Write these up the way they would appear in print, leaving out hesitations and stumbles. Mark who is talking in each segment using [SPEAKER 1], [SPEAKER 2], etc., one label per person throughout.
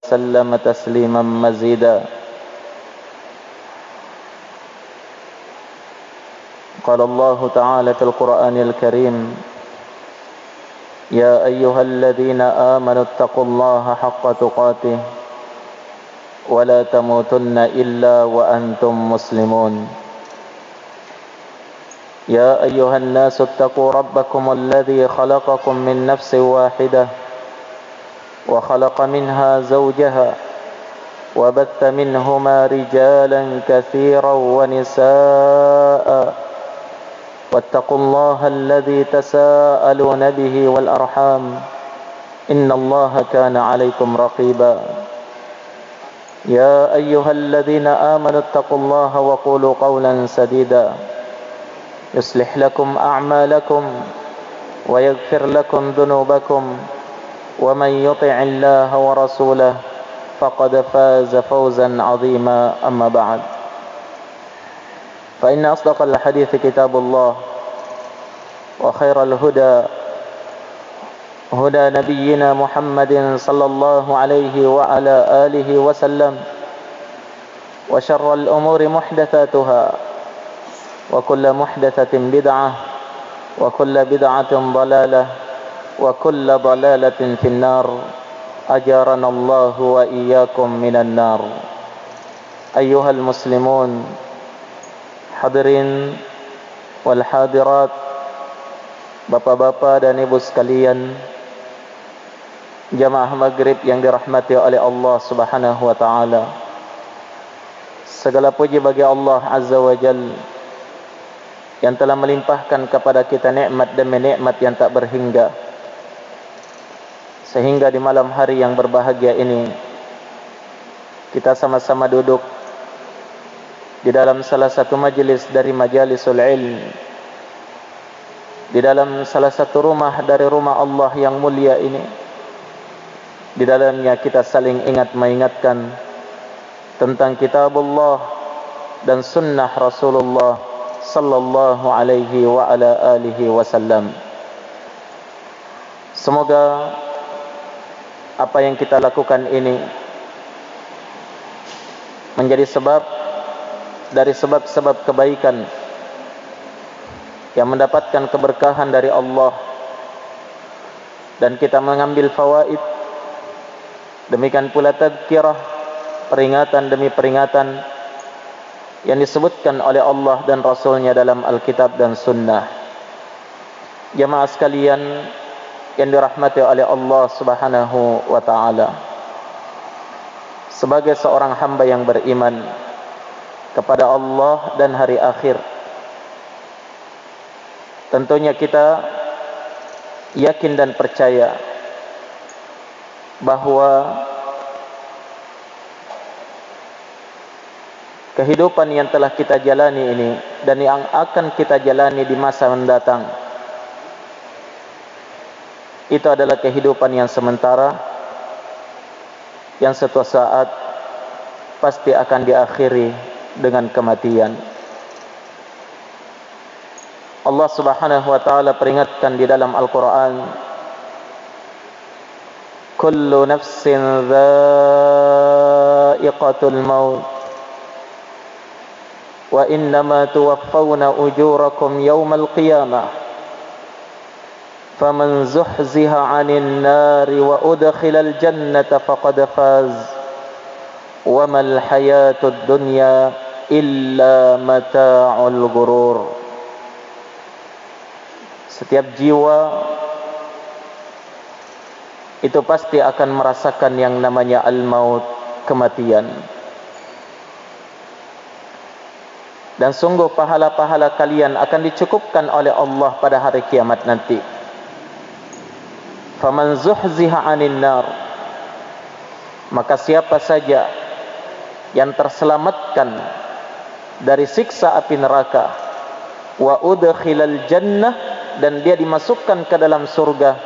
[SPEAKER 1] وسلم تسليما مزيدا. قال الله تعالى في القرآن الكريم: يا أيها الذين آمنوا اتقوا الله حق تقاته ولا تموتن إلا وأنتم مسلمون. يا أيها الناس اتقوا ربكم الذي خلقكم من نفس واحدة وخلق منها زوجها وبث منهما رجالا كثيرا ونساء واتقوا الله الذي تساءلون به والأرحام إن الله كان عليكم رقيبا. يا أيها الذين آمنوا اتقوا الله وقولوا قولا سديدا يصلح لكم أعمالكم ويغفر لكم ذنوبكم ومن يطع الله ورسوله فقد فاز فوزا عظيما. أما بعد، فإن أصدق الحديث كتاب الله وخير الهدى هدى نبينا محمد صلى الله عليه وعلى آله وسلم، وشر الأمور محدثاتها وكل محدثة بدعة وكل بدعة ضلالة وكل ضلالة في النار. أجارنا الله وإياكم من النار. أيها المسلمون hadirin wal hadirat, bapak-bapak dan ibu sekalian, jamaah maghrib yang dirahmati oleh Allah Subhanahu wa taala. Segala puji bagi Allah Azza wa Jalla yang telah melimpahkan kepada kita nikmat demi nikmat yang tak berhingga, sehingga di malam hari yang berbahagia ini kita sama-sama duduk di dalam salah satu majlis dari majalisul ilm, di dalam salah satu rumah dari rumah Allah yang mulia ini. Di dalamnya kita saling ingat mengingatkan tentang kitabullah dan sunnah Rasulullah sallallahu alaihi wa ala alihi wasallam. Semoga apa yang kita lakukan ini menjadi sebab dari sebab-sebab kebaikan yang mendapatkan keberkahan dari Allah, dan kita mengambil fawaid. Demikian pula tadzkirah, peringatan demi peringatan yang disebutkan oleh Allah dan Rasulnya dalam Alkitab dan Sunnah. Jamaah sekalian yang dirahmati oleh Allah Subhanahu wa ta'ala, sebagai seorang hamba yang beriman kepada Allah dan hari akhir, tentunya kita yakin dan percaya bahwa kehidupan yang telah kita jalani ini dan yang akan kita jalani di masa mendatang itu adalah kehidupan yang sementara, yang suatu saat pasti akan diakhiri dengan kematian. Allah Subhanahu wa taala peringatkan di dalam Al-Qur'an, kullu nafsin dha'iqatul maut wa innama tuwaffawna ujurakum yawmal qiyamah faman zuhziha 'anil nari wa udkhilal jannata faqad faz wa mal hayatud dunya illa mata'ul ghurur. Setiap jiwa itu pasti akan merasakan yang namanya al-maut, kematian. Dan sungguh pahala-pahala kalian akan dicukupkan oleh Allah pada hari kiamat nanti. Faman zuhziha 'anil nar, maka siapa saja yang terselamatkan dari siksa api neraka, wa udkhilal jannah, dan dia dimasukkan ke dalam surga,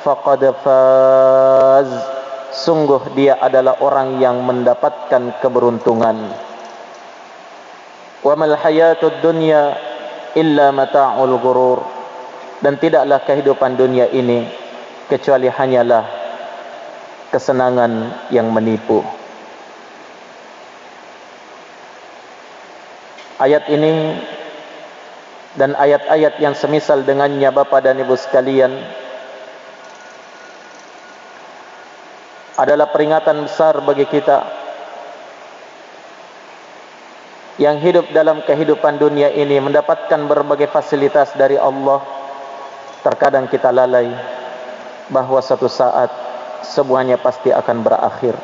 [SPEAKER 1] faqad faz, sungguh dia adalah orang yang mendapatkan keberuntungan. Wa mal hayatud dunya illa mata'ul ghurur, dan tidaklah kehidupan dunia ini kecuali hanyalah kesenangan yang menipu. Ayat ini dan ayat-ayat yang semisal dengannya, Bapak dan Ibu sekalian, adalah peringatan besar bagi kita yang hidup dalam kehidupan dunia ini, mendapatkan berbagai fasilitas dari Allah. Terkadang kita lalai bahwa suatu saat semuanya pasti akan berakhir.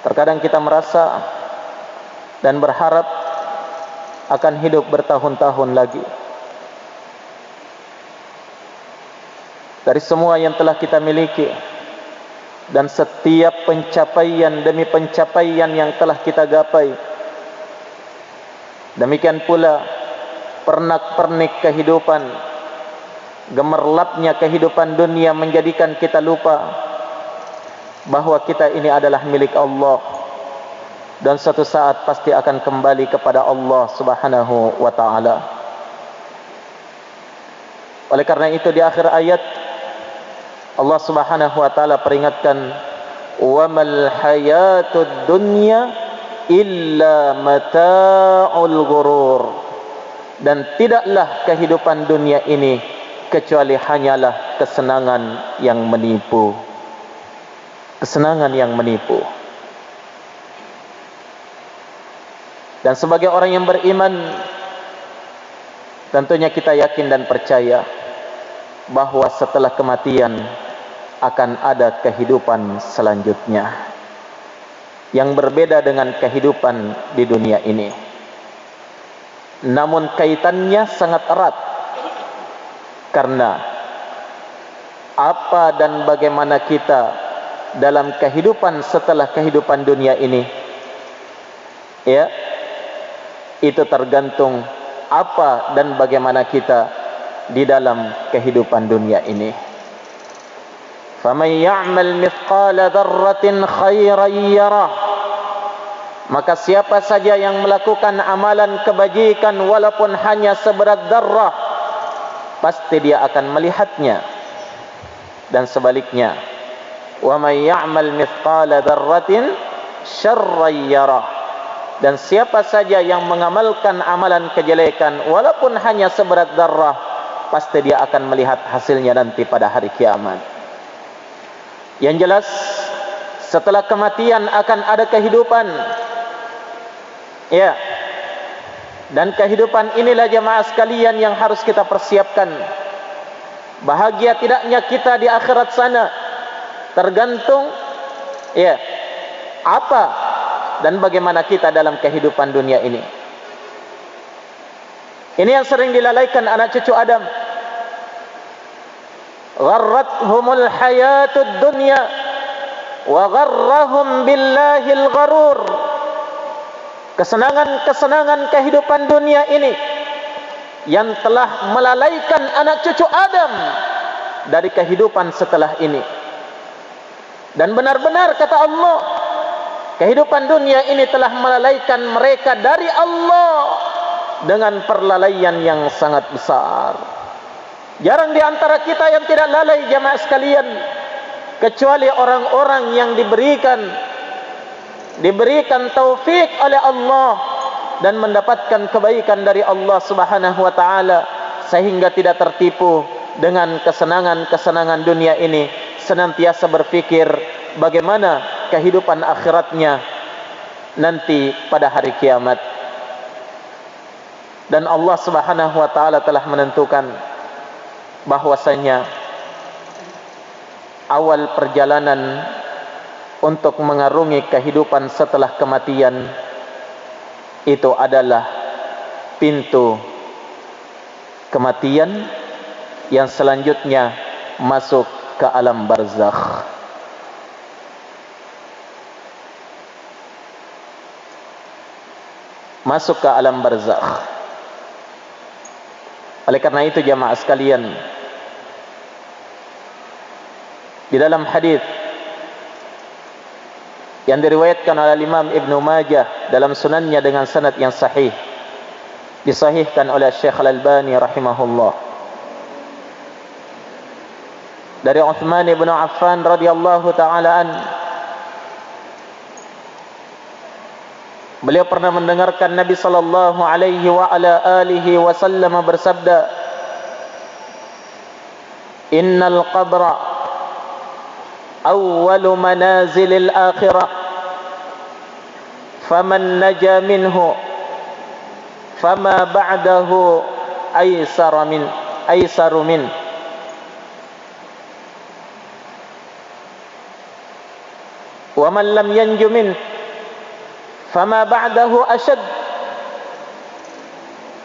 [SPEAKER 1] Terkadang kita merasa dan berharap akan hidup bertahun-tahun lagi. Dari semua yang telah kita miliki dan setiap pencapaian demi pencapaian yang telah kita gapai, demikian pula pernak-pernik kehidupan, gemerlapnya kehidupan dunia menjadikan kita lupa bahwa kita ini adalah milik Allah dan suatu saat pasti akan kembali kepada Allah Subhanahu wa ta'ala. Oleh karena itu di akhir ayat Allah Subhanahu wa ta'ala peringatkan, wa mal hayatud dunya illa mata'ul ghurur, dan tidaklah kehidupan dunia ini kecuali hanyalah kesenangan yang menipu. Kesenangan yang menipu. Dan sebagai orang yang beriman, tentunya kita yakin dan percaya bahwa setelah kematian akan ada kehidupan selanjutnya yang berbeda dengan kehidupan di dunia ini. Namun kaitannya sangat erat, karena apa dan bagaimana kita dalam kehidupan setelah kehidupan dunia ini, ya, itu tergantung apa dan bagaimana kita di dalam kehidupan dunia ini. Faman ya'mal mithqala dzarratin khairan yarah, maka siapa saja yang melakukan amalan kebajikan walaupun hanya seberat dzarrah, pasti dia akan melihatnya. Dan sebaliknya, wa may ya'mal mithqala dzarratin syarran yarah, dan siapa saja yang mengamalkan amalan kejelekan walaupun hanya seberat dzarrah, pasti dia akan melihat hasilnya nanti pada hari kiamat. Yang jelas, setelah kematian akan ada kehidupan, ya. Dan kehidupan inilah jemaah sekalian yang harus kita persiapkan. Bahagia tidaknya kita di akhirat sana tergantung, ya, apa dan bagaimana kita dalam kehidupan dunia ini. Ini yang sering dilalaikan anak cucu Adam. Gharrathumul hayatud dunya wa gharrahum billahil gharur. Kesenangan-kesenangan kehidupan dunia ini yang telah melalaikan anak cucu Adam dari kehidupan setelah ini. Dan benar-benar kata Allah, kehidupan dunia ini telah melalaikan mereka dari Allah dengan perlalaian yang sangat besar. Jarang di antara kita yang tidak lalai jamaah sekalian, kecuali orang-orang yang diberikan taufik oleh Allah dan mendapatkan kebaikan dari Allah Subhanahu wa taala, sehingga tidak tertipu dengan kesenangan-kesenangan dunia ini, senantiasa berpikir bagaimana kehidupan akhiratnya nanti pada hari kiamat. Dan Allah Subhanahu wa taala telah menentukan bahwasanya awal perjalanan untuk mengarungi kehidupan setelah kematian itu adalah pintu kematian yang selanjutnya masuk ke alam barzakh. Masuk ke alam barzakh. Oleh karena itu jamaah sekalian, di dalam hadis yang diriwayatkan oleh Imam Ibnu Majah dalam sunannya dengan sanad yang sahih, disahihkan oleh Syekh Al-Albani rahimahullah, dari Uthman bin Affan radhiyallahu taala an, beliau pernah mendengarkan Nabi sallallahu alaihi wa ala alihi wasallam bersabda, "Innal qabra awwalu manazilil akhirah, faman naja minhu fama ba'dahu aisaru min." Wa man lam yanju min fama ba'dahu asyad.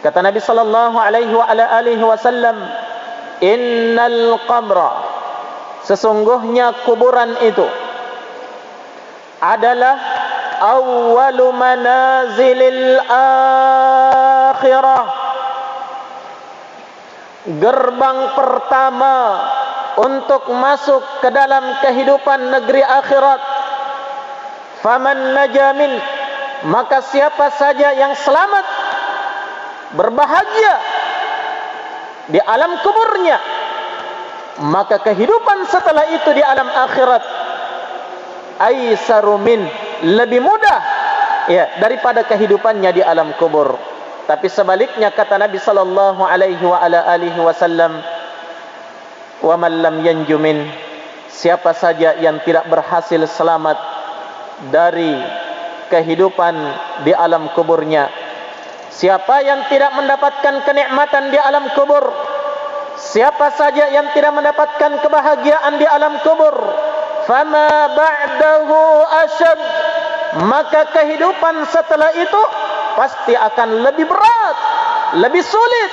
[SPEAKER 1] Kata Nabi sallallahu alaihi wa ala alihi wasallam, innal qabra, sesungguhnya kuburan itu adalah awwalu manazilil akhirah, gerbang pertama untuk masuk ke dalam kehidupan negeri akhirat. Faman najamin, maka siapa saja yang selamat, berbahagia di alam kuburnya, maka kehidupan setelah itu di alam akhirat aisaru min, lebih mudah ya daripada kehidupannya di alam kubur. Tapi sebaliknya kata Nabi sallallahu alaihi wa ala alihi wasallam, wa man lam yanju min, siapa saja yang tidak berhasil selamat dari kehidupan di alam kuburnya, siapa yang tidak mendapatkan kenikmatan di alam kubur, siapa saja yang tidak mendapatkan kebahagiaan di alam kubur, fama ba'dahu asyad, maka kehidupan setelah itu pasti akan lebih berat, lebih sulit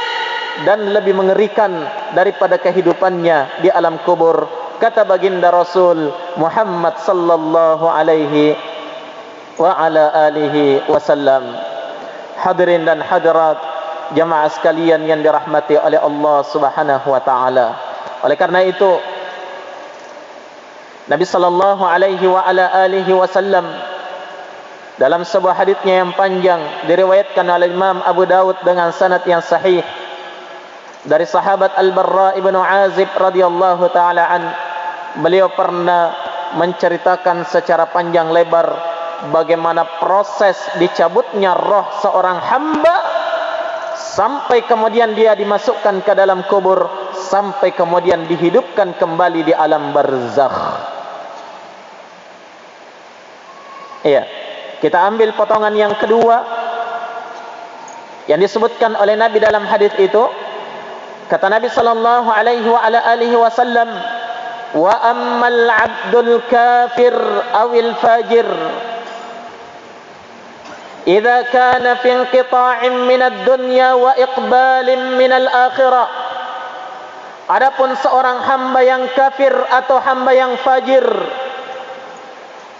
[SPEAKER 1] dan lebih mengerikan daripada kehidupannya di alam kubur. Kata baginda Rasul Muhammad sallallahu alaihi wa ala alihi wasallam. Hadirin dan hadirat jamaah sekalian yang dirahmati oleh Allah Subhanahu wa taala. Oleh karena itu Nabi sallallahu alaihi wa ala alihi wasallam dalam sebuah hadisnya yang panjang diriwayatkan oleh Imam Abu Daud dengan sanad yang sahih dari sahabat Al-Barra ibnu Azib radhiyallahu taala an, beliau pernah menceritakan secara panjang lebar bagaimana proses dicabutnya roh seorang hamba sampai kemudian dia dimasukkan ke dalam kubur, sampai kemudian dihidupkan kembali di alam barzakh. Iya, kita ambil potongan yang kedua yang disebutkan oleh Nabi dalam hadis itu. Kata Nabi sallallahu alaihi wa ala alihi wasallam, wa ammal abdul kafir awil fajir idza kana fi inqita'in min ad-dunya wa iqbalin min al-akhirah. Adapun seorang hamba yang kafir atau hamba yang fajir,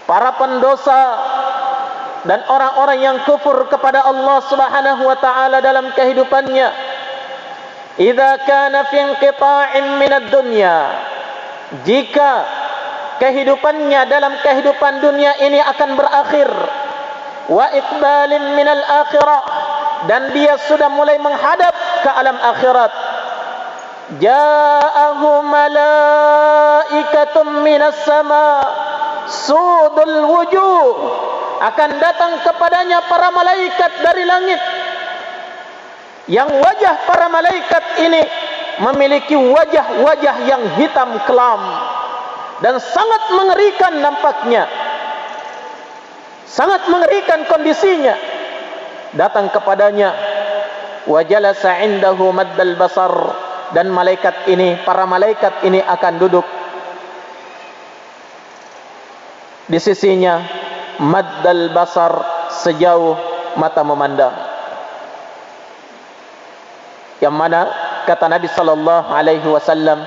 [SPEAKER 1] para pendosa dan orang-orang yang kufur kepada Allah Subhanahu wa taala dalam kehidupannya, idza kana fi inqita'in min ad-dunya, jika kehidupannya dalam kehidupan dunia ini akan berakhir, wa iqbalin min al-akhirah, dan dia sudah mulai menghadap ke alam akhirat, ja'ahu malaikatun minas sama sudul wujuh, akan datang kepadanya para malaikat dari langit, yang wajah para malaikat ini memiliki wajah-wajah yang hitam kelam dan sangat mengerikan nampaknya, sangat mengerikan kondisinya. Datang kepadanya, wa jalasa indahu maddal basar, dan malaikat ini, para malaikat ini akan duduk di sisinya maddal basar, sejauh mata memandang. Yang mana kata Nabi sallallahu alaihi wasallam,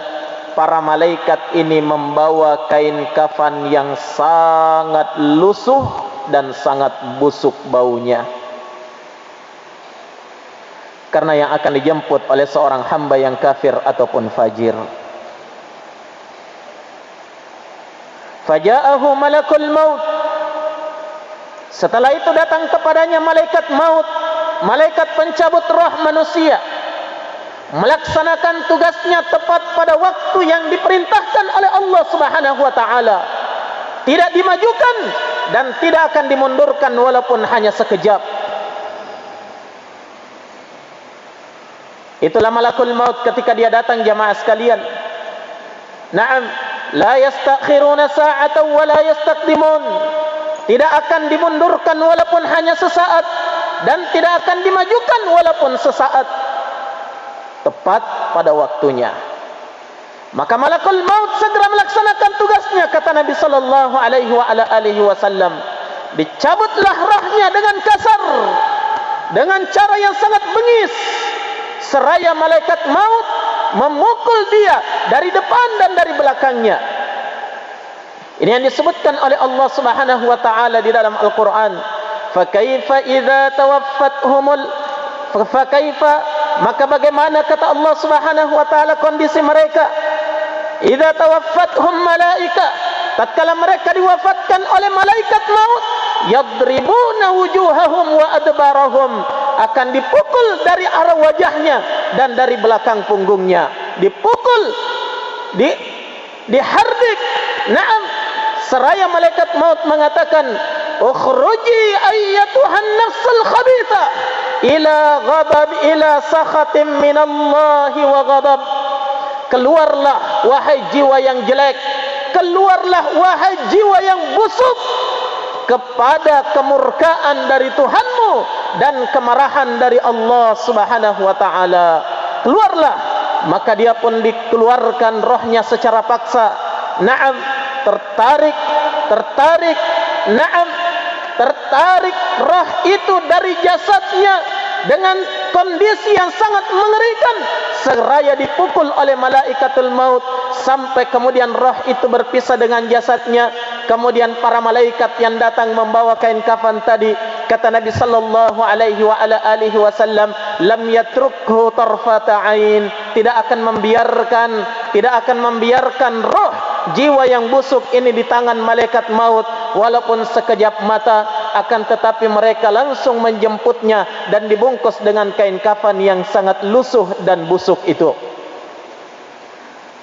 [SPEAKER 1] para malaikat ini membawa kain kafan yang sangat lusuh dan sangat busuk baunya, karena yang akan dijemput oleh seorang hamba yang kafir ataupun fajir. Faja'ahu malakul maut, setelah itu datang kepadanya malaikat maut, malaikat pencabut roh manusia. melaksanakan tugasnya tepat pada waktu yang diperintahkan oleh Allah Subhanahu wa taala. Tidak dimajukan dan tidak akan dimundurkan walaupun hanya sekejap. Itulah malakul maut ketika dia datang, jamaah sekalian. Naam, la yastakhiruna sa'atan wa la yastaqdimun. Tidak akan dimundurkan walaupun hanya sesaat, dan tidak akan dimajukan walaupun sesaat. Tepat pada waktunya. Maka malakul maut segera melaksanakan tugasnya, kata Nabi sallallahu alaihi wasallam. Dicabutlah rohnya dengan kasar, dengan cara yang sangat bengis, seraya malaikat maut memukul dia dari depan dan dari belakangnya. Ini yang disebutkan oleh Allah Subhanahu wa taala di dalam Al-Qur'an. Fa kaifa idza tawaffatuhumul fa kaifa, maka bagaimana, kata Allah Subhanahu wa taala, kondisi mereka idza tawaffatuhum malaika, tatkala mereka diwafatkan oleh malaikat maut, yadribuna wujuhahum wa adbarahum, akan dipukul dari arah wajahnya dan dari belakang punggungnya. Dipukul, dihardik. Naam, seraya malaikat maut mengatakan, ukhruji ayyatuhan nafsul khabitha ila ghadab ila sakhatim minallahi wa ghadab. Keluarlah wahai jiwa yang jelek, keluarlah wahai jiwa yang busuk, kepada kemurkaan dari Tuhanmu dan kemarahan dari Allah Subhanahu wa taala. Keluarlah. Maka dia pun dikeluarkan rohnya secara paksa. Naam, tertarik. Naam, tertarik roh itu dari jasadnya dengan kondisi yang sangat mengerikan, seraya dipukul oleh malaikatul maut, sampai kemudian roh itu berpisah dengan jasadnya. Kemudian para malaikat yang datang membawa kain kafan tadi, kata Nabi sallallahu alaihi wasallam, lam yatrukhu tarfata ain, tidak akan membiarkan roh jiwa yang busuk ini di tangan malaikat maut walaupun sekejap mata, akan tetapi mereka langsung menjemputnya dan dibungkus dengan kain kafan yang sangat lusuh dan busuk itu.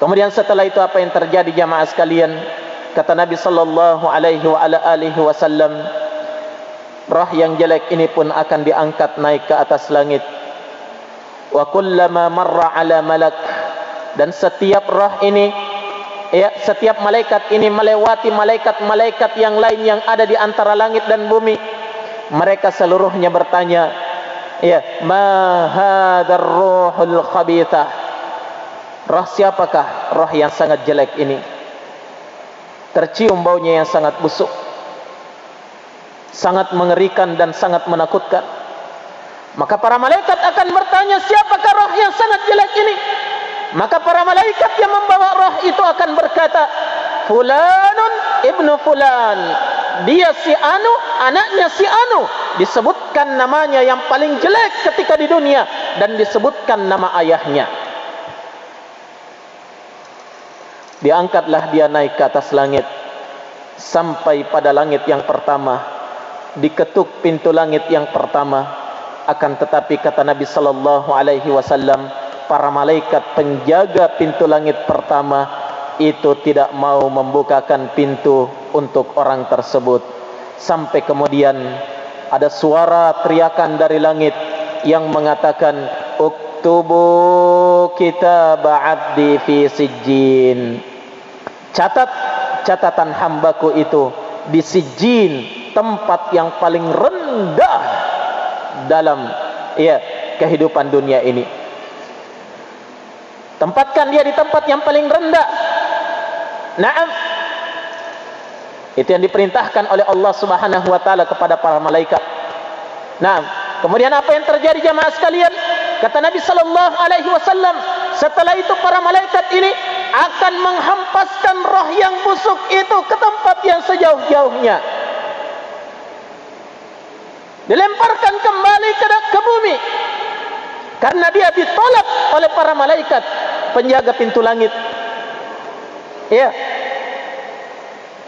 [SPEAKER 1] Kemudian setelah itu apa yang terjadi, jamaah sekalian? Kata Nabi sallallahu alaihi wasallam, roh yang jelek ini pun akan diangkat naik ke atas langit. Wa kullama marra ala malak, dan setiap roh ini, ya, setiap malaikat ini melewati malaikat-malaikat yang lain yang ada di antara langit dan bumi, mereka seluruhnya bertanya, ya, ma hadzal ruhul khabithah, roh siapakah roh yang sangat jelek ini? Tercium baunya yang sangat busuk, sangat mengerikan dan sangat menakutkan. Maka para malaikat akan bertanya, siapakah roh yang sangat jelek ini? Maka para malaikat yang membawa roh itu akan berkata, fulanun ibnu fulan, dia si anu, anaknya si anu. Disebutkan namanya yang paling jelek ketika di dunia, dan disebutkan nama ayahnya. Diangkatlah dia naik ke atas langit, sampai pada langit yang pertama. Diketuk pintu langit yang pertama. Akan tetapi kata Nabi sallallahu alaihi wasallam, para malaikat penjaga pintu langit pertama itu tidak mau membukakan pintu untuk orang tersebut. Sampai kemudian ada suara teriakan dari langit yang mengatakan, uktubu kitab abdi fi sijjin, catat catatan hambaku itu di sijjin, tempat yang paling rendah dalam, ya, kehidupan dunia ini. Tempatkan dia di tempat yang paling rendah. Naam, itu yang diperintahkan oleh Allah Subhanahu wa taala kepada para malaikat. Naam, kemudian apa yang terjadi, jamaah sekalian? Kata Nabi sallallahu alaihi wasallam, setelah itu para malaikat ini akan menghempaskan roh yang busuk itu ke tempat yang sejauh-jauhnya. Dilemparkan kembali ke bumi, karena dia ditolak oleh para malaikat penjaga pintu langit. Ya,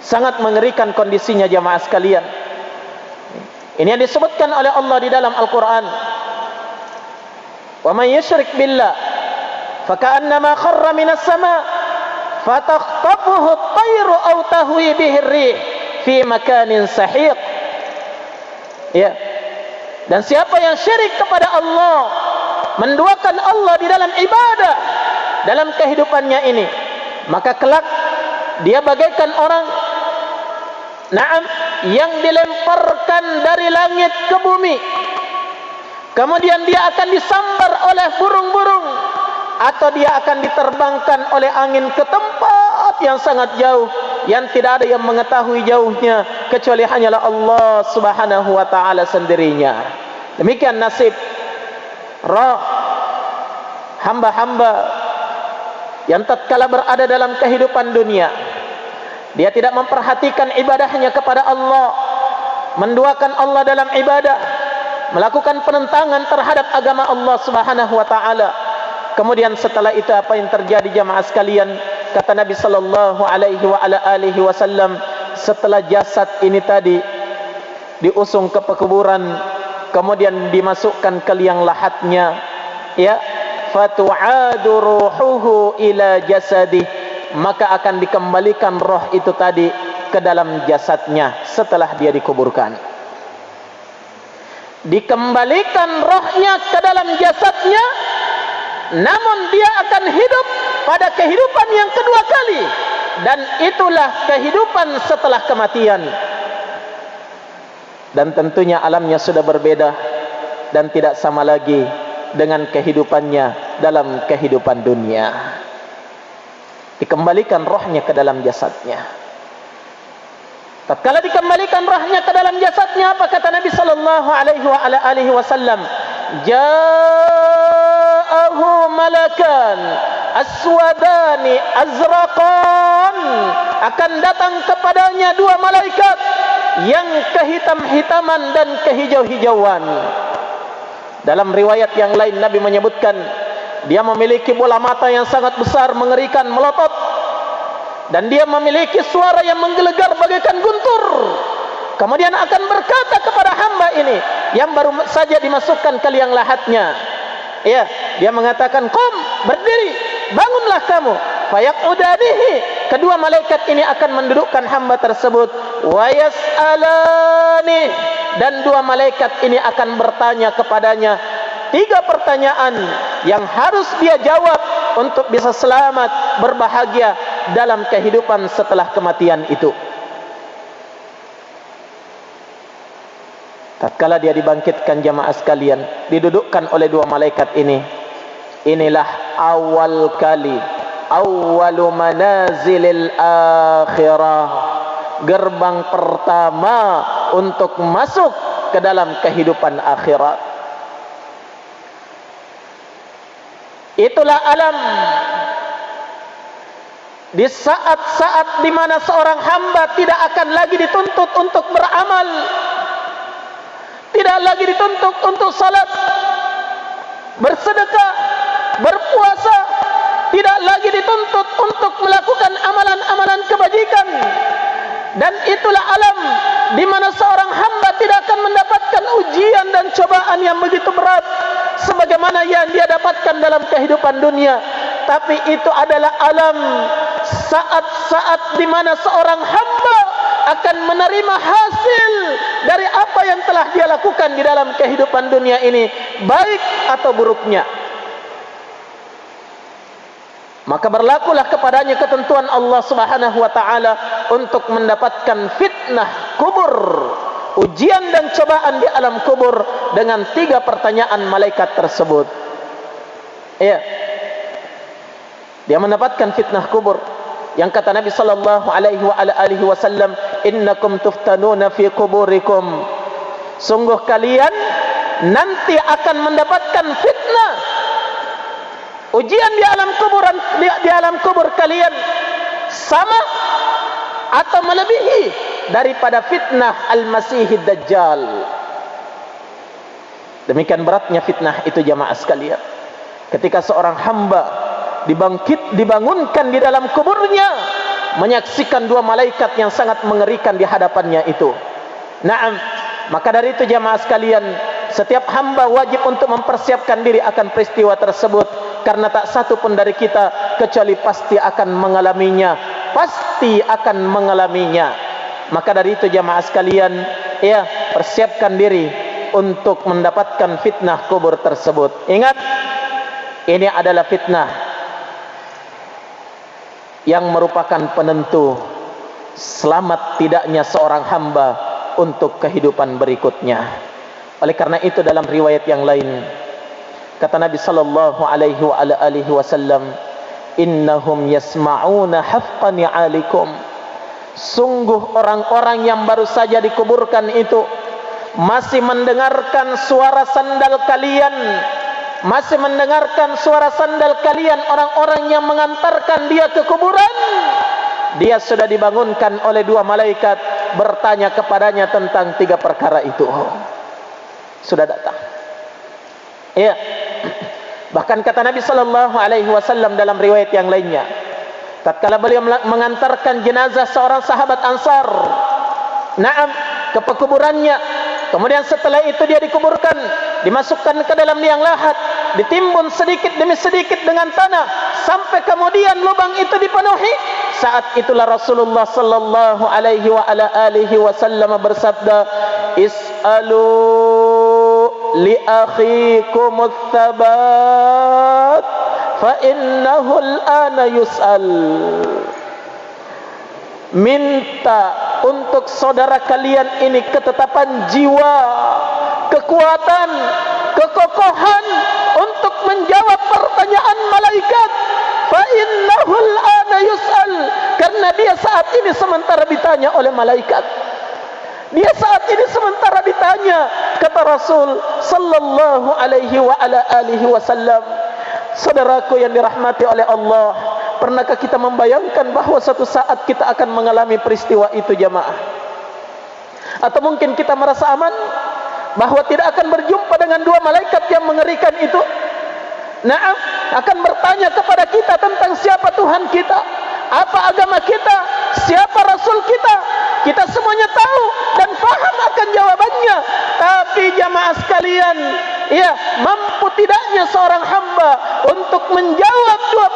[SPEAKER 1] sangat mengerikan kondisinya, jamaah sekalian. Ini yang disebutkan oleh Allah di dalam Al-Quran. Wa man yusyrik billah, faka'annama kharra minas sama' fatakhtafuhu at-tayru aw tahwi bihi ar-rih fi makanin sahiq. Ya. Dan siapa yang syirik kepada Allah, menduakan Allah di dalam ibadah, dalam kehidupannya ini, maka kelak dia bagaikan orang yang dilemparkan dari langit ke bumi. Kemudian dia akan disambar oleh burung-burung, atau dia akan diterbangkan oleh angin ke tempat yang sangat jauh, yang tidak ada yang mengetahui jauhnya kecuali hanyalah Allah Subhanahu wa taala sendirinya. Demikian nasib hamba-hamba yang tatkala berada dalam kehidupan dunia, dia tidak memperhatikan ibadahnya kepada Allah, menduakan Allah dalam ibadah, melakukan penentangan terhadap agama Allah Subhanahu wa taala. Kemudian setelah itu apa yang terjadi jamaah sekalian? Kata Nabi sallallahu alaihi wasallam, setelah jasad ini tadi diusung ke pekuburan, kemudian dimasukkan ke liang lahatnya, ya, fatu'adu ruhuhu ila jasadih, maka akan dikembalikan roh itu tadi ke dalam jasadnya setelah dia dikuburkan. Dikembalikan rohnya ke dalam jasadnya, namun dia akan hidup pada kehidupan yang kedua kali, dan itulah kehidupan setelah kematian. Dan tentunya alamnya sudah berbeda dan tidak sama lagi dengan kehidupannya dalam kehidupan dunia. Dikembalikan rohnya ke dalam jasadnya. Tatkala dikembalikan rohnya ke dalam jasadnya, apa kata Nabi sallallahu alaihi wasallam? Ja'ahu malakan aswadani azraqan, akan datang kepadanya dua malaikat yang kehitam-hitaman dan kehijau-hijauan. Dalam riwayat yang lain Nabi menyebutkan dia memiliki bola mata yang sangat besar, mengerikan, melotot, dan dia memiliki suara yang menggelegar bagaikan guntur. Kemudian akan berkata kepada hamba ini yang baru saja dimasukkan ke liang lahatnya, ya, dia mengatakan, "Qum, berdiri, bangunlah kamu." Fayaqudanihi, kedua malaikat ini akan mendudukkan hamba tersebut. Wa yas'alani, dan dua malaikat ini akan bertanya kepadanya 3 pertanyaan yang harus dia jawab untuk bisa selamat, berbahagia dalam kehidupan setelah kematian itu. Tatkala dia dibangkitkan jamaah sekalian, didudukkan oleh dua malaikat ini, inilah awal kali, awwalu manazilil akhirah, gerbang pertama untuk masuk ke dalam kehidupan akhirat. Itulah alam di saat-saat di mana seorang hamba tidak akan lagi dituntut untuk beramal, tidak lagi dituntut untuk salat, bersedekah, berpuasa, tidak lagi dituntut untuk melakukan amalan-amalan kebajikan. Dan itulah alam di mana seorang hamba tidak akan mendapatkan ujian dan cobaan yang begitu berat sebagaimana yang dia dapatkan dalam kehidupan dunia. Tapi itu adalah alam saat-saat di mana seorang hamba akan menerima hasil dari apa yang telah dia lakukan di dalam kehidupan dunia ini, baik atau buruknya. Maka berlakulah kepadanya ketentuan Allah Subhanahu wa taala untuk mendapatkan fitnah kubur, ujian dan cobaan di alam kubur dengan 3 pertanyaan malaikat tersebut. Ya. Dia mendapatkan fitnah kubur yang kata Nabi sallallahu alaihi wasallam, "Innakum tuftanuna fi kuburikum." Sungguh kalian nanti akan mendapatkan fitnah, ujian di alam kuburan, di alam kubur kalian sama atau melebihi daripada fitnah Al-Masihid Dajjal. Demikian beratnya fitnah itu jamaah sekalian. Ketika seorang hamba dibangunkan di dalam kuburnya, menyaksikan 2 malaikat yang sangat mengerikan di hadapannya itu. Naam, maka dari itu jamaah sekalian, setiap hamba wajib untuk mempersiapkan diri akan peristiwa tersebut, karena tak satu pun dari kita kecuali pasti akan mengalaminya, pasti akan mengalaminya. Maka dari itu jamaah sekalian, ya, persiapkan diri untuk mendapatkan fitnah kubur tersebut. Ingat, ini adalah fitnah yang merupakan penentu selamat tidaknya seorang hamba untuk kehidupan berikutnya. Oleh karena itu dalam riwayat yang lain kata Nabi sallallahu alaihi wasallam, innahum yasma'una hafqa ni'alikum. Sungguh orang-orang yang baru saja dikuburkan itu masih mendengarkan suara sandal kalian, masih mendengarkan suara sandal kalian, orang-orang yang mengantarkan dia ke kuburan. Dia sudah dibangunkan oleh dua malaikat bertanya kepadanya tentang tiga perkara itu. Sudah datang. Ya. Bahkan kata Nabi sallallahu alaihi wasallam dalam riwayat yang lainnya, tatkala beliau mengantarkan jenazah seorang sahabat Ansar, na'am, ke pekuburannya, kemudian setelah itu dia dikuburkan, dimasukkan ke dalam liang lahat, ditimbun sedikit demi sedikit dengan tanah sampai kemudian lubang itu dipenuhi. Saat itulah Rasulullah sallallahu alaihi wasallam bersabda, is'alu li akhikumut thabat fa innahu al-ana yus'al. Minta untuk saudara kalian ini ketetapan jiwa, kekuatan, kekokohan untuk menjawab pertanyaan malaikat. Fa innahu al-ana yus'al, karena dia saat ini sementara ditanya oleh malaikat. Dia saat ini sementara ditanya, kata Rasul sallallahu alaihi wasallam. Saudaraku yang dirahmati oleh Allah, pernahkah kita membayangkan bahwa suatu saat kita akan mengalami peristiwa itu jamaah? Atau mungkin kita merasa aman bahwa tidak akan berjumpa dengan dua malaikat yang mengerikan itu? Naam, akan bertanya kepada kita tentang siapa Tuhan kita, apa agama kita, siapa Rasul kita. Kita semuanya tahu dan faham akan jawabannya. Tapi jamaah sekalian, ya, mampu tidaknya seorang hamba untuk menjawab dua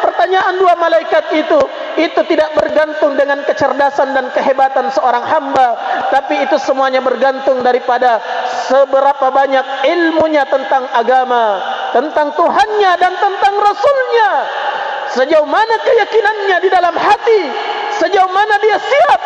[SPEAKER 1] pertanyaan dua malaikat itu tidak bergantung dengan kecerdasan dan kehebatan seorang hamba, tapi itu semuanya bergantung daripada seberapa banyak ilmunya tentang agama, tentang Tuhannya dan tentang Rasulnya. Sejauh mana keyakinannya di dalam hati, sejauh mana dia siap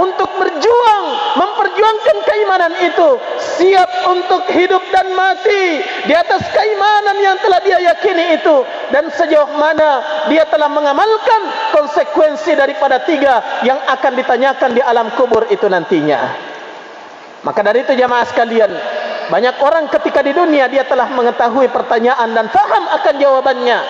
[SPEAKER 1] untuk berjuang, memperjuangkan keimanan itu, siap untuk hidup dan mati di atas keimanan yang telah dia yakini itu, dan sejauh mana dia telah mengamalkan konsekuensi daripada tiga yang akan ditanyakan di alam kubur itu nantinya. Maka dari itu jamaah sekalian, banyak orang ketika di dunia dia telah mengetahui pertanyaan dan faham akan jawabannya,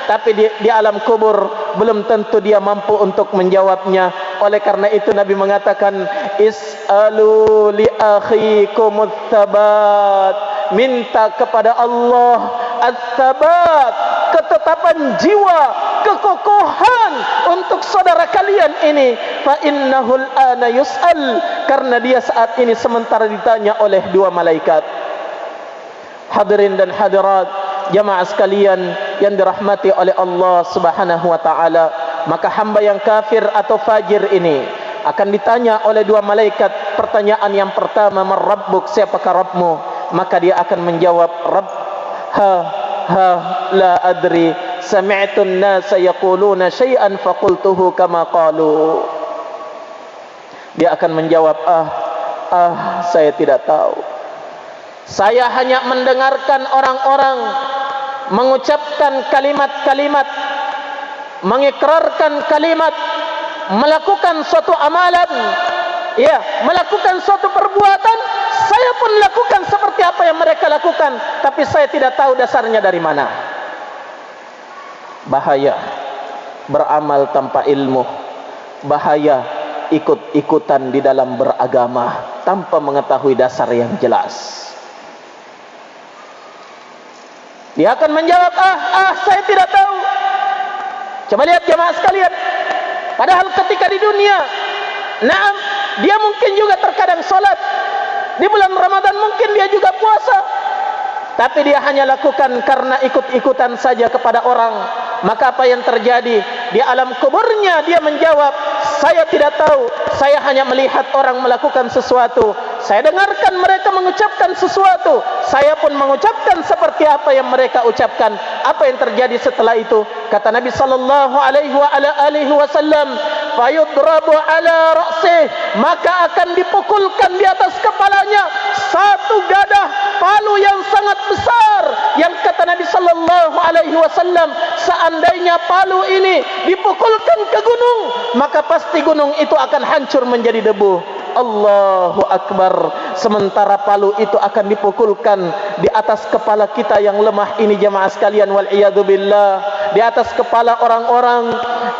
[SPEAKER 1] tapi di alam kubur belum tentu dia mampu untuk menjawabnya. Oleh karena itu Nabi mengatakan, is'alu li akhikumut thabat. Minta kepada Allah at-thabat, ketetapan jiwa, kekokohan untuk saudara kalian ini. Fa innahul ana yus'al, karena dia saat ini sementara ditanya oleh dua malaikat. Hadirin dan hadirat jamaah sekalian yang dirahmati oleh Allah Subhanahu wa taala, maka hamba yang kafir atau fajir ini akan ditanya oleh dua malaikat. Pertanyaan yang pertama, man rabbuk, siapakah Rabbmu? Maka dia akan menjawab, Rabb la adri, sami'tu an-nasa yaquluna syai'an faqultuhu kama qalu. Dia akan menjawab, saya tidak tahu. Saya hanya mendengarkan orang-orang mengucapkan kalimat-kalimat, mengikrarkan kalimat, melakukan suatu amalan, ya, melakukan suatu perbuatan. Saya pun lakukan seperti apa yang mereka lakukan, tapi saya tidak tahu dasarnya dari mana. Bahaya beramal tanpa ilmu, bahaya ikut-ikutan di dalam beragama tanpa mengetahui dasar yang jelas. Dia akan menjawab, saya tidak tahu. Coba lihat jamaah sekalian, padahal ketika di dunia, naam, dia mungkin juga terkadang salat. Di bulan Ramadan mungkin dia juga puasa. tapi dia hanya lakukan karena ikut-ikutan saja kepada orang, maka apa yang terjadi? Di alam kuburnya dia menjawab, saya tidak tahu, saya hanya melihat orang melakukan sesuatu, saya dengarkan mereka mengucapkan sesuatu, saya pun mengucapkan seperti apa yang mereka ucapkan. Apa yang terjadi setelah itu? Kata Nabi sallallahu alaihi wasallam, fayudrabu ala ra'sih, maka akan dipukulkan di atas kepalanya satu gadah palu yang sangat besar, yang kata Nabi sallallahu alaihi wasallam, seandainya palu ini dipukulkan ke gunung, maka pasti gunung itu akan hancur menjadi debu. Allahu Akbar. Sementara palu itu akan dipukulkan di atas kepala kita yang lemah ini, jamaah sekalian, wal iyadu billah, di atas kepala orang-orang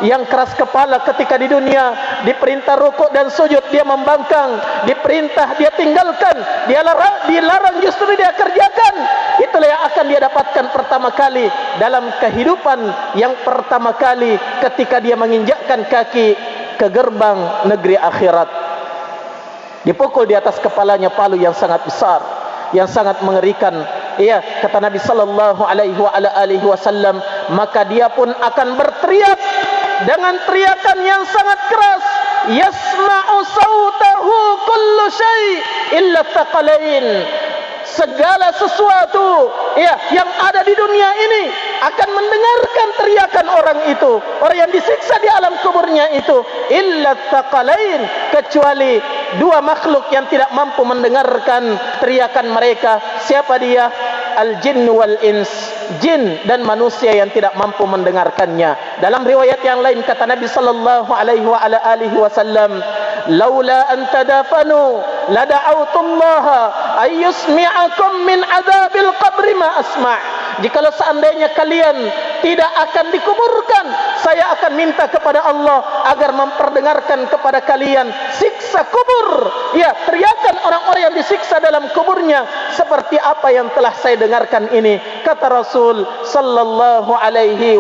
[SPEAKER 1] yang keras kepala ketika di dunia. Diperintah rukuk dan sujud dia membangkang, diperintah dia tinggalkan, dia dilarang justru dia kerjakan. Itulah yang akan dia dapatkan pertama kali dalam kehidupan yang pertama kali ketika dia menginjakkan kaki ke gerbang negeri akhirat. Dipukul di atas kepalanya palu yang sangat besar, yang sangat mengerikan. Iya, kata Nabi sallallahu alaihi wasallam, maka dia pun akan berteriak dengan teriakan yang sangat keras, yasma'u sautahu kullu syai' illa thaqalain. Segala sesuatu yang ada di dunia ini akan mendengarkan teriakan orang itu, orang yang disiksa di alam kuburnya itu, illa thaqalain, kecuali dua makhluk yang tidak mampu mendengarkan teriakan mereka. Siapa dia? Al-jinn wal ins, jin dan manusia yang tidak mampu mendengarkannya. Dalam riwayat yang lain kata Nabi sallallahu alaihi wasallam, laula an tadafanu la da'autullaha ay yusmi'akum min adzabil qabri ma asma'. Jikalau seandainya kalian tidak akan dikuburkan, saya akan minta kepada Allah agar memperdengarkan kepada kalian siksa kubur. Ya, teriakan orang-orang yang disiksa dalam kuburnya seperti apa yang telah saya dengarkan ini, kata Rasul sallallahu alaihi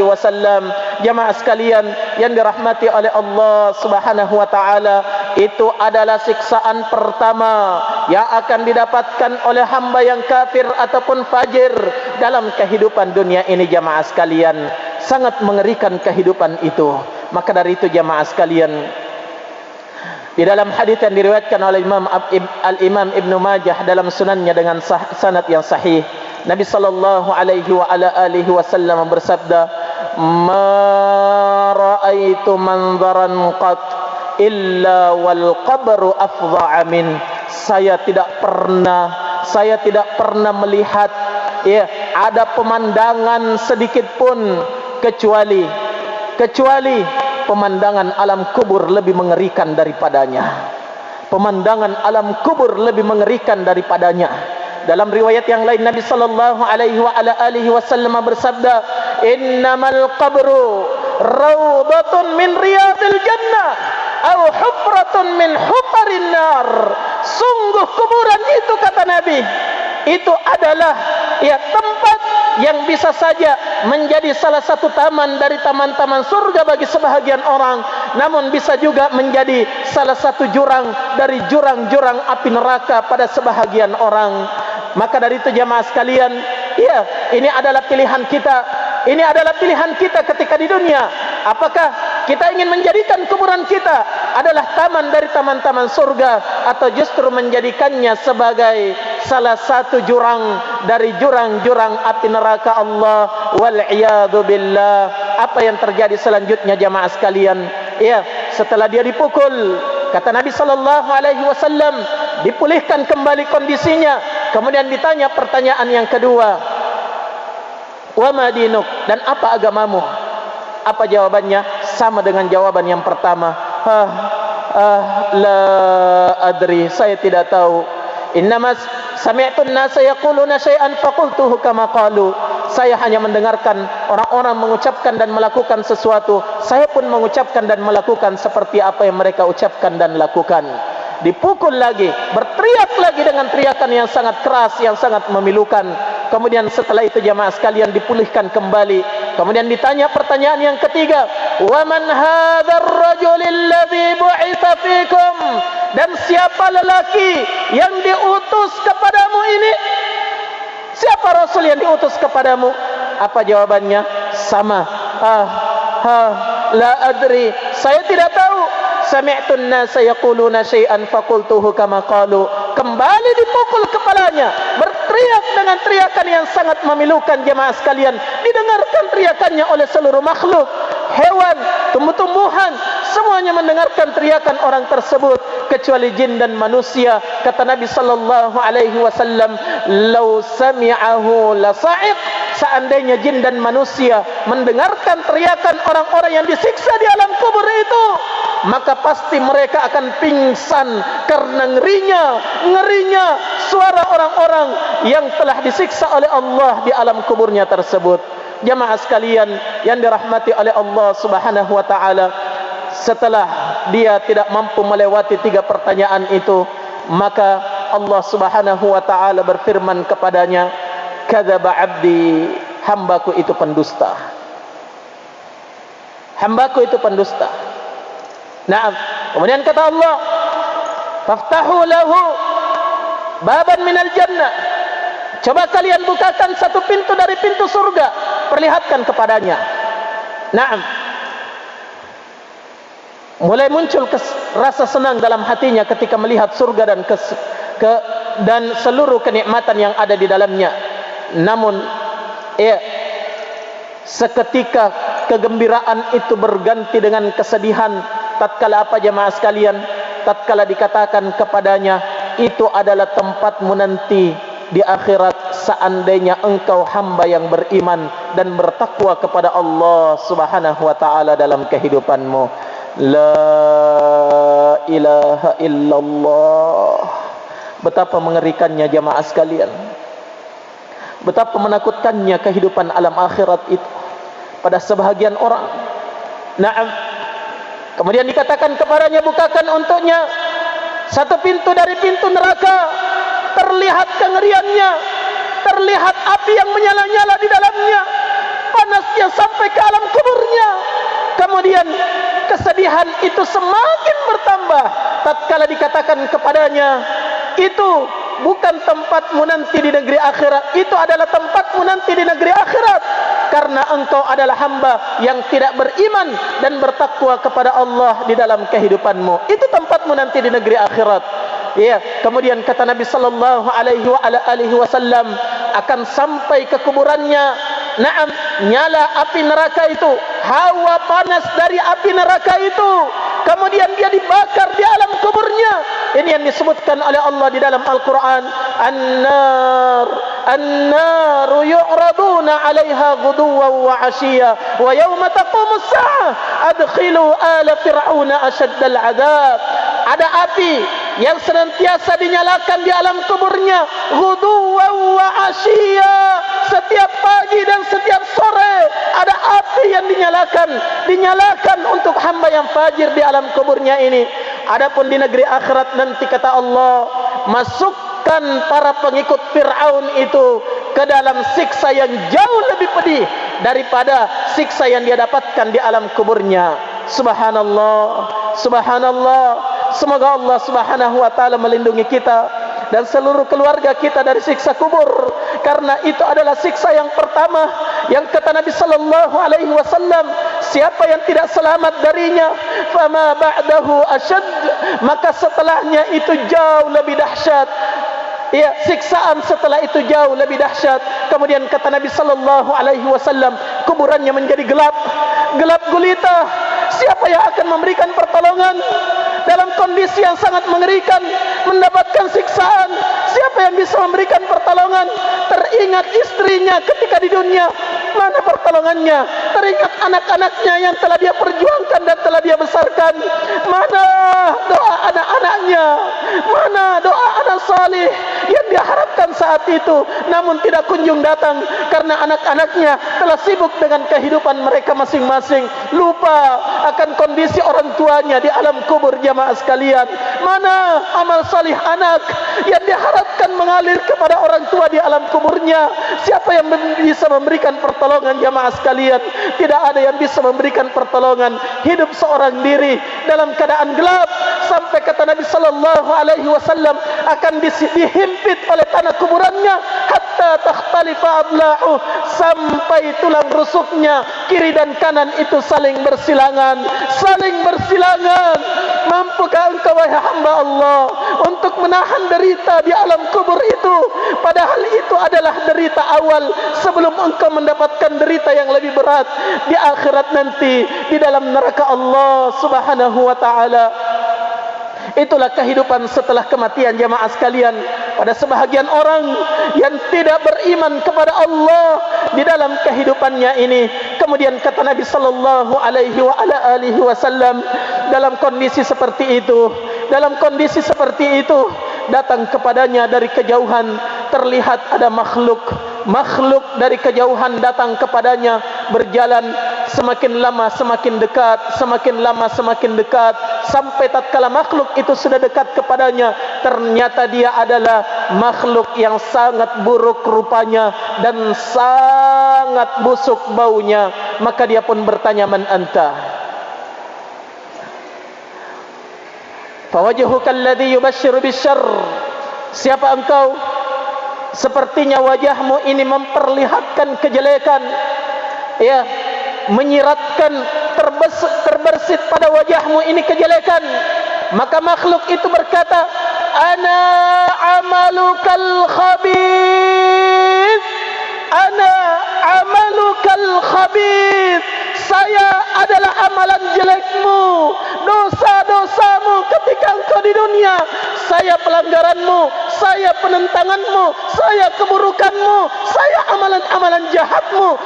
[SPEAKER 1] wasallam. Jamaah sekalian yang dirahmati oleh Allah Subhanahu wa taala, itu adalah siksaan pertama yang akan didapatkan oleh hamba yang kafir ataupun fajir dalam kehidupan dunia ini. Jamaah sekalian, sangat mengerikan kehidupan itu. Maka dari itu jamaah sekalian, di dalam hadis yang diriwayatkan oleh Al-Imam Ibnu Majah dalam sunannya dengan sanad yang sahih, Nabi sallallahu alaihi wasallam bersabda, ma ra'aitu manzaran qat illa wal qabru afdha'a min. Saya tidak pernah melihat ada pemandangan sedikit pun kecuali pemandangan alam kubur lebih mengerikan daripadanya. Pemandangan alam kubur lebih mengerikan daripadanya. Dalam riwayat yang lain Nabi sallallahu alaihi wasallam bersabda, innamal qabru rawdatun min riyadil jannah aw hufratun min hufarin nar. Sungguh kuburan itu, kata Nabi, itu adalah tempat yang bisa saja menjadi salah satu taman dari taman-taman surga bagi sebahagian orang, namun bisa juga menjadi salah satu jurang dari jurang-jurang api neraka pada sebahagian orang. Maka dari itu jamaah sekalian, ini adalah pilihan kita. Ini adalah pilihan kita ketika di dunia. Apakah kita ingin menjadikan kuburan kita adalah taman dari taman-taman surga, atau justru menjadikannya sebagai salah satu jurang dari jurang-jurang api neraka Allah, wal iyadu billah. Apa yang terjadi selanjutnya jamaah sekalian? Setelah dia dipukul, kata Nabi sallallahu alaihi wasallam, dipulihkan kembali kondisinya. Kemudian ditanya pertanyaan yang kedua, wa ma dinuk, dan apa agamamu? Apa jawabannya? Sama dengan jawaban yang pertama. La adri, saya tidak tahu. Innama sami'tu an-nasa yaquluna syai'an faqultuhu kama qalu. Saya hanya mendengarkan orang-orang mengucapkan dan melakukan sesuatu, saya pun mengucapkan dan melakukan seperti apa yang mereka ucapkan dan lakukan. Dipukul lagi, berteriak lagi dengan teriakan yang sangat keras, yang sangat memilukan. Kemudian setelah itu jamaah sekalian dipulihkan kembali. Kemudian ditanya pertanyaan yang ketiga, wa man hadzal rajulil ladzi bu'itsa fikum, dan siapa lelaki yang diutus kepadamu ini? siapa Rasul yang diutus kepadamu? Apa jawabannya? Sama. La adri, saya tidak tahu. Sami'tun nasa yaquluna syai'an faqultuhu kama qalu. Kembali dipukul kepalanya, berteriak dengan teriakan yang sangat memilukan. Jemaah sekalian, didengarkan teriakannya oleh seluruh makhluk, hewan, tumbuh-tumbuhan, semuanya mendengarkan teriakan orang tersebut kecuali jin dan manusia. Kata Nabi sallallahu alaihi wasallam, "Lau sami'ahu la sa'iq." Seandainya jin dan manusia mendengarkan teriakan orang-orang yang disiksa di alam kubur itu, maka pasti mereka akan pingsan karena ngerinya suara orang-orang yang telah disiksa oleh Allah di alam kuburnya tersebut. Jamaah sekalian yang dirahmati oleh Allah Subhanahu wa taala, setelah dia tidak mampu melewati 3 pertanyaan itu, maka Allah Subhanahu wa taala berfirman kepadanya, "Kadzaba 'abdi, hambaku itu pendusta. Hambaku itu pendusta." Naam. Kemudian kata Allah, "Faftahu lahu baban minal jannah." Coba kalian bukakan satu pintu dari pintu surga, perlihatkan kepadanya. Naam. Mulai muncul rasa senang dalam hatinya ketika melihat surga dan seluruh kenikmatan yang ada di dalamnya. Namun seketika kegembiraan itu berganti dengan kesedihan. Tatkala apa jemaah sekalian? Tatkala dikatakan kepadanya, itu adalah tempatmu nanti di akhirat seandainya engkau hamba yang beriman dan bertakwa kepada Allah Subhanahu wa taala dalam kehidupanmu. La ilaha illallah. Betapa mengerikannya jemaah sekalian. Betapa menakutkannya kehidupan alam akhirat itu pada sebahagian orang. Naam. Kemudian dikatakan kepadanya, bukakan untuknya satu pintu dari pintu neraka. Terlihat kengeriannya, terlihat api yang menyala-nyala di dalamnya, panasnya sampai ke alam kuburnya. Kemudian kesedihan itu semakin bertambah tatkala dikatakan kepadanya, itu bukan tempatmu nanti di negeri akhirat, itu adalah tempatmu nanti di negeri akhirat, karena engkau adalah hamba yang tidak beriman dan bertakwa kepada Allah di dalam kehidupanmu. Itu tempatmu nanti di negeri akhirat. Ya, kemudian kata Nabi sallallahu alaihi wasallam, akan sampai ke kuburannya. Naam, nyala api neraka itu, hawa panas dari api neraka itu. Kemudian dia dibakar di alam kuburnya. Ini yang disebutkan oleh Allah di dalam Al-Quran. An-naru yu'raduna 'alaiha ghuduwan wa 'ashiyya wa yawma taqumus sa'ah adkhilu ala fir'auna ashaddal 'adzab. Ada api yang senantiasa dinyalakan di alam kuburnya, ghuduwan wa 'ashiyya. Setiap pagi dan setiap sore ada api yang dinyalakan untuk hamba yang fajir di alam kuburnya ini. Adapun di negeri akhirat nanti kata Allah, masukkan para pengikut Fir'aun itu ke dalam siksa yang jauh lebih pedih daripada siksa yang dia dapatkan di alam kuburnya. Subhanallah, subhanallah. Semoga Allah Subhanahu wa taala melindungi kita dan seluruh keluarga kita dari siksa kubur, karena itu adalah siksa yang pertama yang kata Nabi sallallahu alaihi wasallam, siapa yang tidak selamat darinya, fama ba'dahu asyad, maka setelahnya itu jauh lebih dahsyat. Ya, siksaan setelah itu jauh lebih dahsyat. Kemudian kata Nabi sallallahu alaihi wasallam, kuburannya menjadi gelap gulita. Siapa yang akan memberikan pertolongan dalam kondisi yang sangat mengerikan, mendapatkan siksaan? Siapa yang bisa memberikan pertolongan? Teringat istrinya ketika di dunia, mana pertolongannya? Teringat anak-anaknya yang telah dia perjuangkan dan telah dia besarkan, mana doa anak-anaknya? Mana doa anak salih yang diharapkan saat itu, namun tidak kunjung datang karena anak-anaknya telah sibuk dengan kehidupan mereka masing-masing, lupa akan kondisi orang tuanya di alam kubur. Jamaah sekalian, mana amal salih anak yang diharapkan mengalir kepada orang tua di alam kuburnya? Siapa yang bisa memberikan pertolongan? Jamaah sekalian, tidak ada yang bisa memberikan pertolongan. Hidup seorang diri dalam keadaan gelap, sampai kata Nabi sallallahu alaihi wasallam akan dihimpit oleh tanah kuburannya hatta takhtalifa ablahu, sampai tulang rusuknya kiri dan kanan itu saling bersilangan. Mampukah engkau wahai hamba Allah untuk menahan derita di alam kubur itu, padahal itu adalah derita awal sebelum engkau mendapatkan derita yang lebih berat di akhirat nanti di dalam neraka Allah Subhanahu wa taala. Itulah kehidupan setelah kematian jamaah sekalian. Pada sebahagian orang yang tidak beriman kepada Allah di dalam kehidupannya ini, kemudian kata Nabi sallallahu alaihi wasallam, dalam kondisi seperti itu datang kepadanya dari kejauhan, terlihat ada makhluk dari kejauhan datang kepadanya, berjalan semakin lama semakin dekat, sampai tatkala makhluk itu sudah dekat kepadanya, ternyata dia adalah makhluk yang sangat buruk rupanya dan sangat busuk baunya. Maka dia pun bertanya, man anta? Fawajhuka alladhi yubashshiru bisyarr, siapa engkau? Sepertinya wajahmu ini memperlihatkan kejelekan, ya, menyiratkan, terbersit pada wajahmu ini kejelekan. Maka makhluk itu berkata, ana amalukal khabith, saya adalah amalan jelekmu, dosa-dosamu ketika engkau di dunia, saya pelanggaranmu, saya penentanganmu, saya keburukanmu, saya amalan-amalan jahatmu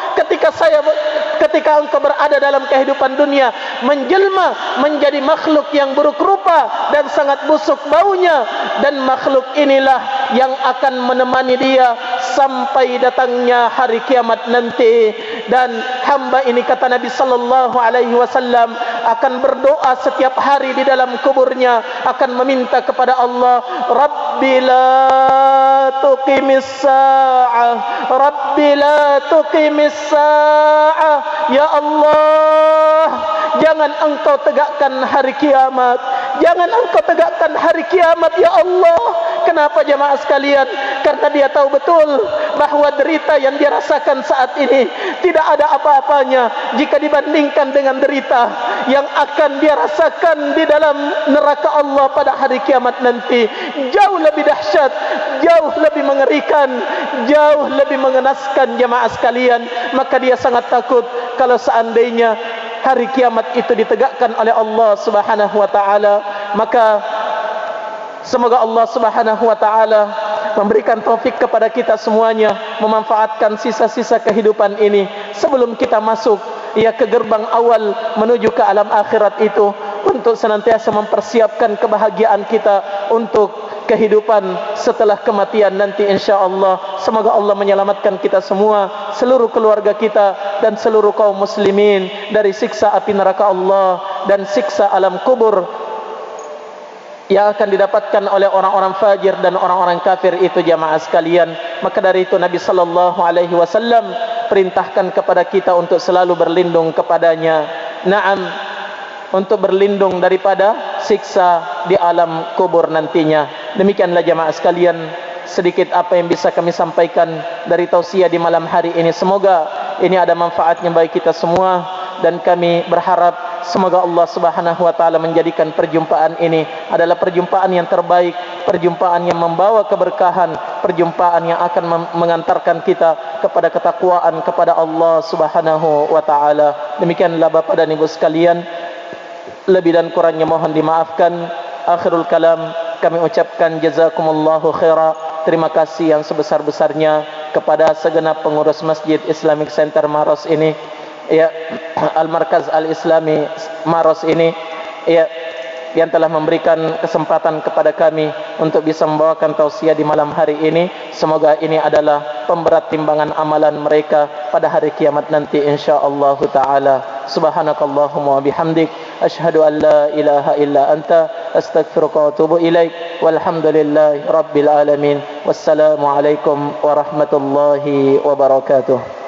[SPEAKER 1] ketika engkau berada dalam kehidupan dunia, menjelma menjadi makhluk yang buruk rupa dan sangat busuk baunya. Dan makhluk inilah yang akan menemani dia sampai datangnya hari kiamat nanti. Dan hamba ini, kata Nabi sallallahu alaihi wasallam, akan berdoa setiap hari di dalam kuburnya, akan meminta kepada Allah, Rabbi la tuqimis sa'ah, Rabbi la tuqimis sa'ah, ya Allah, jangan engkau tegakkan hari kiamat, jangan engkau tegakkan hari kiamat ya Allah. Kenapa jemaah sekalian? Karena dia tahu betul bahwa derita yang dia rasakan saat ini tidak ada apa-apanya jika dibandingkan dengan derita yang akan dia rasakan di dalam neraka Allah pada hari kiamat nanti. Jauh lebih dahsyat, jauh lebih mengerikan, jauh lebih mengenaskan jemaah sekalian. Maka dia sangat takut kalau seandainya hari kiamat itu ditegakkan oleh Allah Subhanahu wa taala. Maka semoga Allah Subhanahu wa taala memberikan taufik kepada kita semuanya memanfaatkan sisa-sisa kehidupan ini sebelum kita masuk ke gerbang awal menuju ke alam akhirat itu, untuk senantiasa mempersiapkan kebahagiaan kita untuk kehidupan setelah kematian nanti insyaallah. Semoga Allah menyelamatkan kita semua, seluruh keluarga kita dan seluruh kaum muslimin dari siksa api neraka Allah dan siksa alam kubur yang akan didapatkan oleh orang-orang fajir dan orang-orang kafir itu jamaah sekalian. Maka dari itu Nabi sallallahu alaihi wasallam perintahkan kepada kita untuk selalu berlindung kepadanya. Naam, untuk berlindung daripada siksa di alam kubur nantinya. Demikianlah jamaah sekalian sedikit apa yang bisa kami sampaikan dari tausiah di malam hari ini. Semoga ini ada manfaatnya bagi kita semua, dan kami berharap semoga Allah Subhanahu wa taala menjadikan perjumpaan ini adalah perjumpaan yang terbaik, perjumpaan yang membawa keberkahan, perjumpaan yang akan mengantarkan kita kepada ketakwaan kepada Allah Subhanahu wa taala. Demikianlah Bapak dan Ibu sekalian, lebih dan kurangnya mohon dimaafkan. Akhirul kalam, kami ucapkan jazakumullahu khaira. Terima kasih yang sebesar-besarnya kepada segenap pengurus Masjid Islamic Center Maros ini, ya, Al-Markaz Al-Islami Maros ini, ya, yang telah memberikan kesempatan kepada kami untuk bisa membawakan tausiah di malam hari ini. Semoga ini adalah pemberat timbangan amalan mereka pada hari kiamat nanti insyaallah taala. Subhanakallahumma wa bihamdik, asyhadu an la ilaha illa anta, astaghfiruka wa atubu ilaik. Walhamdulillahi rabbil alamin. Wassalamu alaikum warahmatullahi wabarakatuh.